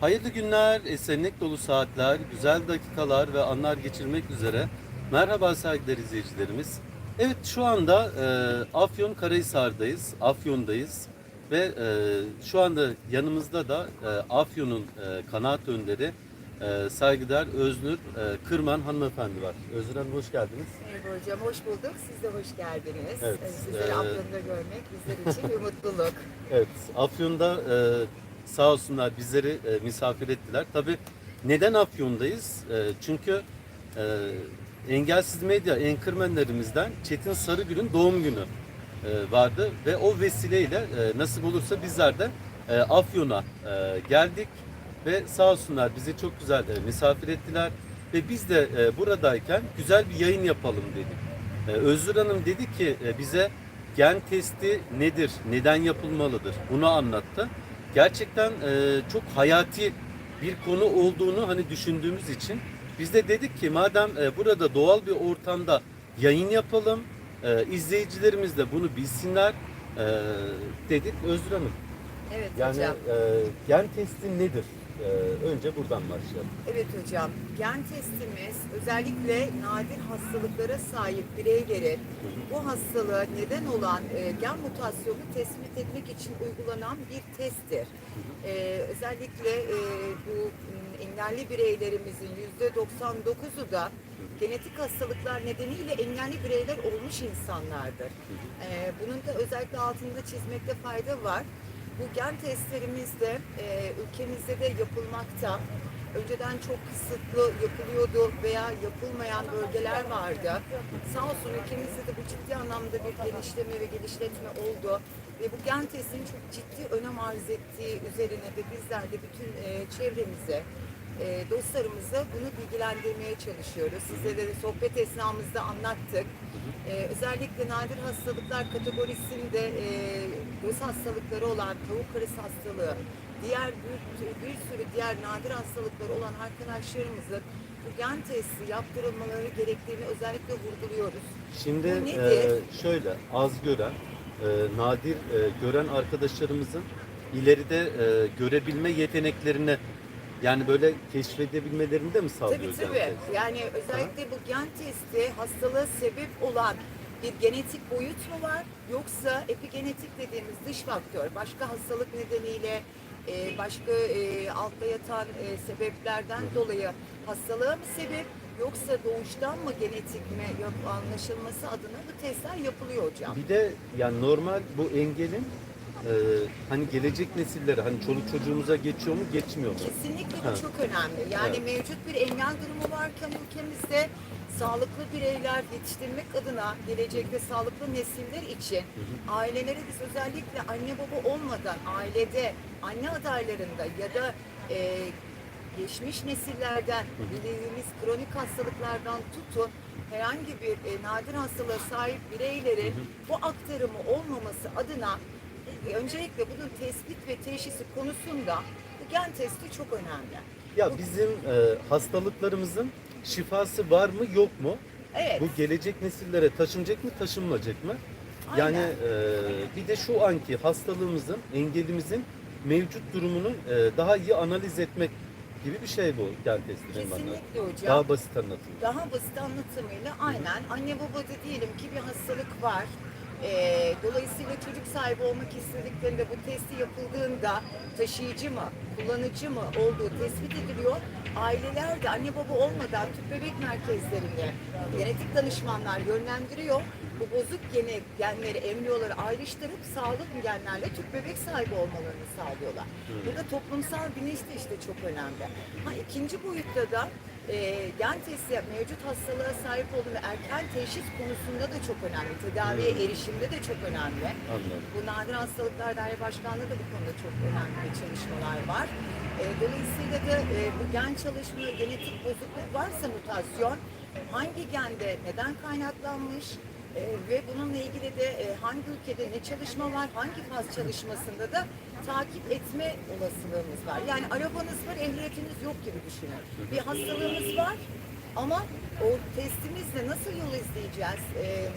Hayırlı günler, esenlik dolu saatler, güzel dakikalar ve anlar geçirmek üzere. Merhaba saygıdeğer izleyicilerimiz. Evet şu anda Afyonkarahisar'dayız, Afyon'dayız ve şu anda yanımızda da Afyon'un kanaat önderi saygıdeğer Öznur Kırman hanımefendi var. Öznur Hanım hoş geldiniz. Merhaba hocam, hoş bulduk. Siz de hoş geldiniz. Evet, Sizleri Afyon'da görmek bizler için bir mutluluk. Evet, Afyon'da sağ olsunlar bizleri misafir ettiler. Tabii neden Afyon'dayız? Çünkü engelsiz medya enkırmenlerimizden Çetin Sarıgül'ün doğum günü vardı ve o vesileyle nasip olursa bizler de Afyon'a geldik ve sağ olsunlar bizi çok güzel misafir ettiler ve biz de buradayken güzel bir yayın yapalım dedik. Özgür Hanım dedi ki bize gen testi nedir, neden yapılmalıdır bunu anlattı. Gerçekten çok hayati bir konu olduğunu hani düşündüğümüz için biz de dedik ki madem burada doğal bir ortamda yayın yapalım, izleyicilerimiz de bunu bilsinler dedik. Özgür Hanım, Evet yani hocam. gen testi nedir? Önce buradan başlayalım. Evet hocam. Gen testimiz özellikle nadir hastalıklara sahip bireylerin bu hastalığa neden olan gen mutasyonu tespit etmek için uygulanan bir testtir. Özellikle bu engelli bireylerimizin %99'u da genetik hastalıklar nedeniyle engelli bireyler olmuş insanlardır. Bunun da özellikle altında çizmekte fayda var. Bu gen testlerimiz de ülkemizde de yapılmakta. Önceden çok kısıtlı yapılıyordu veya yapılmayan bölgeler vardı. Sağ olsun ülkemizde de bu ciddi anlamda bir genişleme ve geliştirme oldu. Ve bu gen testinin çok ciddi önem arz ettiği üzerine de bizler de bütün çevremize, dostlarımıza bunu bilgilendirmeye çalışıyoruz. Sizlere de sohbet esnamızda anlattık. Özellikle nadir hastalıklar kategorisinde göz hastalıkları olan tavuk karısı hastalığı, diğer bir sürü diğer nadir hastalıkları olan arkadaşlarımızın bu gen testi yaptırılmaları gerektiğini özellikle vurguluyoruz. Şimdi Bu nedir? şöyle az gören, nadir gören arkadaşlarımızın ileride görebilme yeteneklerini yani böyle keşfedebilmelerini de mi sağlıyor? Tabii tabii. Yani özellikle bu gen testi hastalığa sebep olan bir genetik boyut mu var yoksa epigenetik dediğimiz dış faktör başka hastalık nedeniyle başka altta yatan sebeplerden dolayı hastalığa mı sebep yoksa doğuştan mı genetik mi anlaşılması adına bu testler yapılıyor hocam. Bir de yani normal bu engelin hani gelecek nesillere hani çoluk çocuğumuza geçiyor mu geçmiyor mu? Kesinlikle Ha. bu çok önemli. Yani Evet. mevcut bir engel durumu varken ülkemizde sağlıklı bireyler yetiştirmek adına gelecekte sağlıklı nesiller için ailelere biz özellikle anne baba olmadan ailede anne adaylarında ya da geçmiş nesillerden bildiğimiz kronik hastalıklardan tutun herhangi bir nadir hastalığa sahip bireylerin bu aktarımı olmaması adına öncelikle bunun tespit ve teşhisi konusunda bu gen testi çok önemli. Ya bizim hastalıklarımızın şifası var mı yok mu? Evet. Bu gelecek nesillere taşınacak mı taşınmayacak mı? Yani Aynen. bir de şu anki hastalığımızın, engelimizin mevcut durumunu daha iyi analiz etmek gibi bir şey bu gen testi benim anladığım. Kesinlikle hocam. Daha basit anlatılır. Daha basit anlatımıyla aynen anne babada diyelim ki bir hastalık var. Dolayısıyla çocuk sahibi olmak istediklerinde bu testi yapıldığında taşıyıcı mı, kullanıcı mı olduğu tespit ediliyor. Aileler de anne baba olmadan tüp bebek merkezlerine genetik danışmanlar yönlendiriyor. Bu bozuk genleri, embriyoları ayrıştırıp sağlıklı genlerle tüp bebek sahibi olmalarını sağlıyorlar. Burada toplumsal bilinç de işte çok önemli. İkinci boyutta da gen testi mevcut hastalığa sahip olduğunda erken teşhis konusunda da çok önemli. Tedaviye erişimde de çok önemli. Anladım. Bu Nadir Hastalıklar Daire Başkanlığı da bu konuda çok önemli çalışmalar var. Dolayısıyla da bu gen çalışma, genetik bozukluk varsa mutasyon hangi gende neden kaynaklanmış, ve bununla ilgili de hangi ülkede ne çalışma var, hangi faz çalışmasında da takip etme olasılığımız var. Yani arabanız var, ehliyetiniz yok gibi düşünün. Bir hastalığınız var ama o testimizle nasıl yol izleyeceğiz,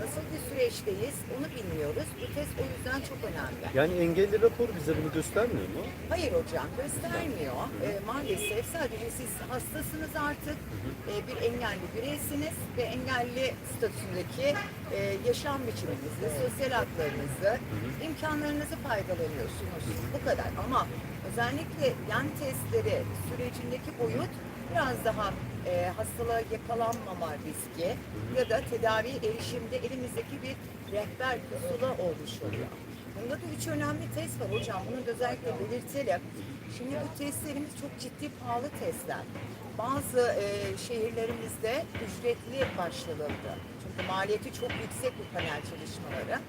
nasıl bir süreçteyiz onu bilmiyoruz. Bu test o yüzden çok önemli. Yani engelli raporu bize bunu göstermiyor mu? Hayır hocam, göstermiyor. Maalesef sadece siz hastasınız artık, bir engelli bireysiniz ve engelli statüsündeki yaşam biçiminizde, sosyal haklarınızı, imkanlarınızı faydalanıyorsunuz. Bu kadar. Ama özellikle gen testleri sürecindeki boyut biraz daha hastalığa yakalanmama riski ya da tedavi erişimde elimizdeki bir rehber pusula olmuş oluyor. Bunda da 3 önemli test var hocam. Bunu da özellikle belirtelim. Şimdi bu testlerimiz çok ciddi pahalı testler. Bazı şehirlerimizde ücretli başlanıldı. Çünkü maliyeti çok yüksek bu panel çalışmaları.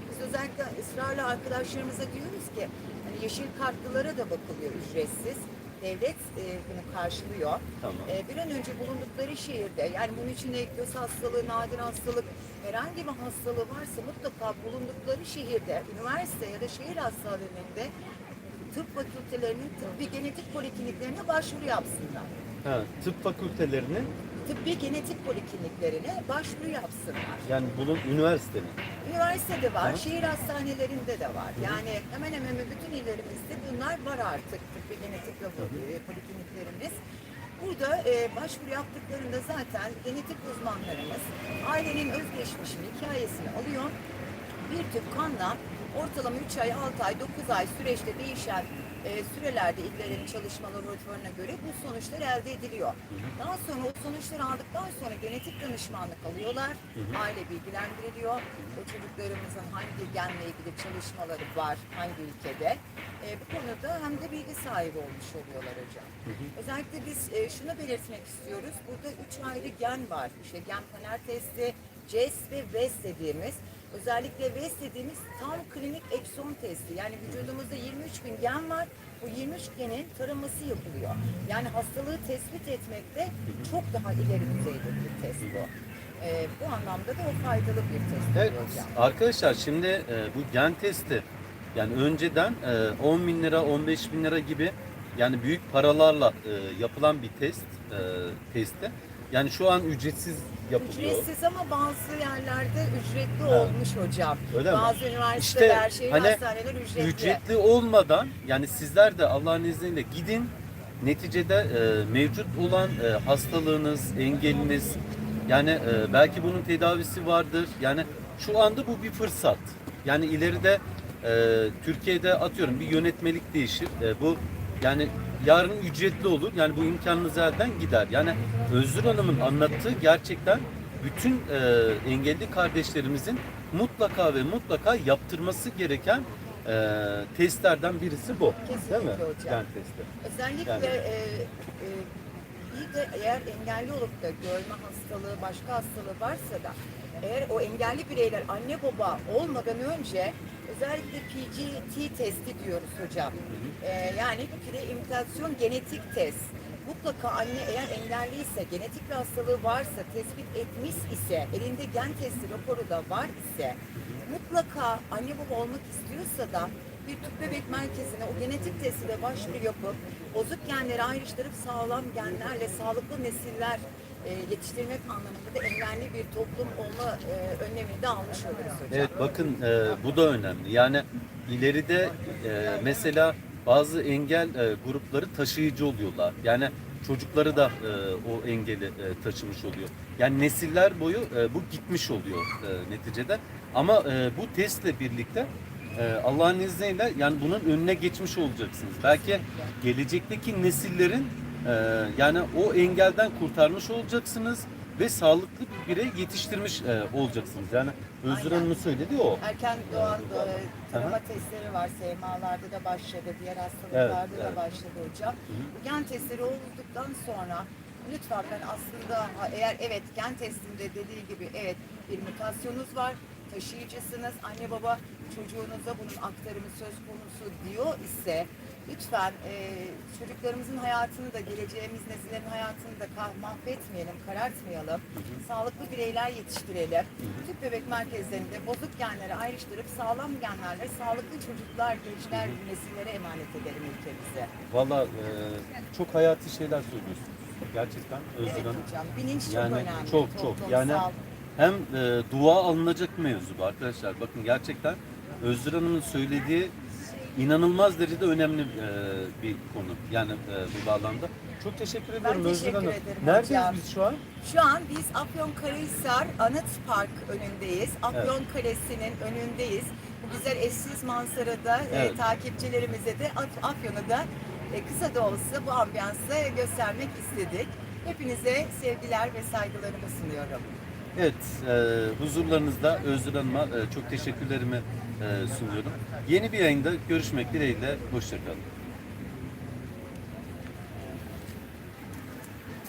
Biz özellikle ısrarla arkadaşlarımıza diyoruz ki hani yeşil kartlılara da bakılıyor ücretsiz. Devlet bunu karşılıyor. Tamam. Bir an önce bulundukları şehirde, yani bunun içinde göz hastalığı, nadir hastalık, herhangi bir hastalığı varsa mutlaka bulundukları şehirde, üniversite ya da şehir hastanelerinde tıp fakültelerinin tıbbi genetik polikliniklerine başvuru yapsınlar. Ha, tıp fakültelerinin Tıbbi genetik polikliniklerine başvuru yapsınlar. yani bunun üniversitenin. Üniversitede var, Hı. şehir hastanelerinde de var. Yani hemen hemen bütün illerimizde bunlar var artık tıbbi genetik polikliniklerimiz. Burada başvuru yaptıklarında zaten genetik uzmanlarımız ailenin özgeçmişini, hikayesini alıyor. Bir tüp kanla ortalama 3 ay, 6 ay, 9 ay süreçte değişen sürelerde illerin çalışmaları raporuna göre bu sonuçlar elde ediliyor. Daha sonra o sonuçları aldıktan sonra genetik danışmanlık alıyorlar. Aile bilgilendiriliyor. O çocuklarımızın hangi genle ilgili çalışmaları var, hangi ülkede. Bu konuda hem de bilgi sahibi olmuş oluyorlar hocam. Özellikle biz şunu belirtmek istiyoruz. Burada 3 ayrı gen var. İşte gen panel testi, CES ve VES dediğimiz. Özellikle VES dediğimiz tam klinik ekson testi. Yani vücudumuzda 23 bin gen var. Bu 23 genin taraması yapılıyor. Yani hastalığı tespit etmekte çok daha ileri düzeyde bir test bu. Bu anlamda da o faydalı bir test Evet oluyor hocam. arkadaşlar şimdi bu gen testi yani önceden 10 bin lira 15 bin lira gibi yani büyük paralarla yapılan bir testte. Yani şu an ücretsiz yapılıyor. Ücretsiz ama bazı yerlerde ücretli Ha. olmuş hocam. Öyle mi? Bazı üniversiteler, şehir hani hastaneler ücretli. ücretli olmadan yani sizler de Allah'ın izniyle gidin neticede mevcut olan hastalığınız, engeliniz yani belki bunun tedavisi vardır. Yani şu anda bu bir fırsat. Yani ileride Türkiye'de atıyorum bir yönetmelik değişir. Bu yani yarın ücretli olur. Yani bu imkanınız elden gider. Yani Özgür Hanım'ın anlattığı gerçekten bütün engelli kardeşlerimizin mutlaka ve mutlaka yaptırması gereken testlerden birisi bu. Kesinlikle Değil mi? hocam. Gen testi. Özellikle Yani. Bir de eğer engelli olup da görme hastalığı, başka hastalığı varsa da eğer o engelli bireyler anne baba olmadan önce özellikle PGT testi diyoruz hocam. Yani pre-imitasyon genetik test. Mutlaka anne eğer engelliyse, genetik bir hastalığı varsa, tespit etmiş ise, elinde gen testi raporu da var ise mutlaka anne baba olmak istiyorsa da bir tüp bebek merkezine o genetik testiyle başvuru yapıp bozuk genleri ayrıştırıp sağlam genlerle sağlıklı nesiller yetiştirmek anlamında da engelli bir toplum olma önlemini de almış oluruz hocam. Evet bakın bu da önemli. Yani ileride mesela bazı engel grupları taşıyıcı oluyorlar. Yani çocukları da o engeli taşımış oluyor. Yani nesiller boyu bu gitmiş oluyor neticede. Ama bu testle birlikte Allah'ın izniyle yani bunun önüne geçmiş olacaksınız. Belki gelecekteki nesillerin yani o engelden kurtarmış olacaksınız ve sağlıklı bir birey yetiştirmiş olacaksınız. Yani Özgür Aynen. Hanım'ın söylediği o. Erken doğan tarama Aha. testleri var. SMA'larda da başladı. Diğer hastalıklarda Evet, da evet. başladı hocam. Bu gen testleri olduktan sonra lütfen ben aslında eğer evet gen testinde dediği gibi evet bir mutasyonunuz var, taşıyıcısınız, anne baba çocuğunuza bunun aktarımı söz konusu diyor ise lütfen çocuklarımızın hayatını da geleceğimiz nesillerin hayatını da mahvetmeyelim, karartmayalım. Sağlıklı bireyler yetiştirelim. Tüp bebek merkezlerinde bozuk genleri ayrıştırıp sağlam genlerle sağlıklı çocuklar, gençler, nesillere emanet edelim ülkemize. Valla çok hayati şeyler söylüyorsunuz. Gerçekten Özgür Evet Hanım. hocam, bilinç çok Yani önemli. çok. Yani Toplumsal. hem dua alınacak mevzu bu arkadaşlar. Bakın gerçekten Özgür Hanım'ın söylediği inanılmaz derecede önemli bir konu. Yani bu bağlamda. Çok teşekkür ederim Özgür teşekkür Hanım. ederim Neredeyiz hocam. biz şu an? Şu an biz Afyonkarahisar Anıt Park önündeyiz. Afyon Kalesi'nin önündeyiz. Bu güzel eşsiz manzarada Evet. takipçilerimize de Afyon'u da kısa da olsa bu ambiyansı göstermek istedik. Hepinize sevgiler ve saygılarımı sunuyorum. Evet, huzurlarınızda Özgür Hanım'a çok teşekkürlerimi sunuyorum. Yeni bir yayında görüşmek dileğiyle. Hoşça kalın.